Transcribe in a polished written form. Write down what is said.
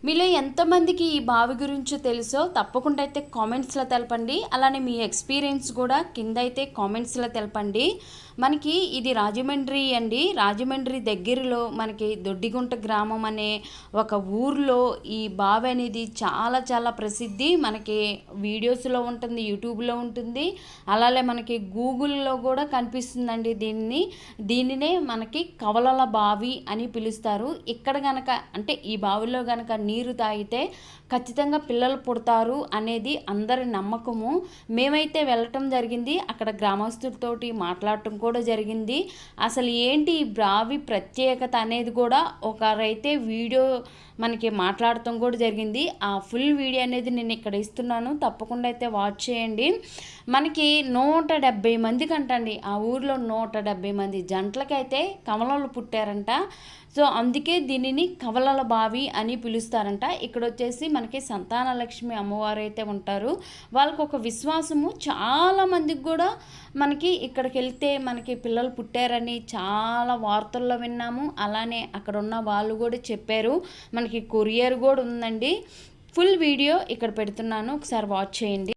మీలో ఎంతమందికి ఈ బావి గురించి తెలుసో తప్పకుండా అయితే కామెంట్స్లో తెలపండి. అలానే మీ ఎక్స్పీరియన్స్ కూడా కింద అయితే కామెంట్స్లో తెలపండి. మనకి ఇది రాజమండ్రి అండి. రాజమండ్రి దగ్గరలో మనకి దొడ్డిగుంట గ్రామం అనే ఒక ఊర్లో ఈ బావి అనేది చాలా చాలా ప్రసిద్ధి. మనకి వీడియోస్లో ఉంటుంది, యూట్యూబ్లో ఉంటుంది, అలాగే మనకి గూగుల్లో కూడా కనిపిస్తుందండి. దీనినే మనకి కవలల బావి అని పిలుస్తారు. ఇక్కడ కనుక అంటే ఈ బావిలో కనుక నీరు తాగితే ఖచ్చితంగా పిల్లలు పుడతారు అనేది అందరి నమ్మకము. మేమైతే వెళ్ళటం జరిగింది, అక్కడ గ్రామస్తులతోటి మాట్లాడటం కూడా జరిగింది. అసలు ఏంటి ఈ బావి ప్రత్యేకత అనేది కూడా ఒకరైతే వీడియో మనకి మాట్లాడటం కూడా జరిగింది. ఆ ఫుల్ వీడియో అనేది నేను ఇక్కడ ఇస్తున్నాను, తప్పకుండా అయితే వాచ్ చేయండి. మనకి 170 మంది కంటండి ఆ ఊర్లో 170 మంది జంటలకైతే కమలలు పుట్టారంట. సో అందుకే దీనిని కవలల బావి అని పిలుస్తారంట. ఇక్కడ వచ్చేసి మనకి సంతాన లక్ష్మి అమ్మవారు అయితే ఉంటారు. వాళ్ళకు ఒక విశ్వాసము. చాలామందికి కూడా మనకి ఇక్కడికి వెళ్తే మనకి పిల్లలు పుట్టారని చాలా వార్తల్లో విన్నాము. అలానే అక్కడ ఉన్న వాళ్ళు కూడా చెప్పారు. మనకి కొరియర్ కూడా ఉందండి. ఫుల్ వీడియో ఇక్కడ పెడుతున్నాను, ఒకసారి వాచ్ చేయండి.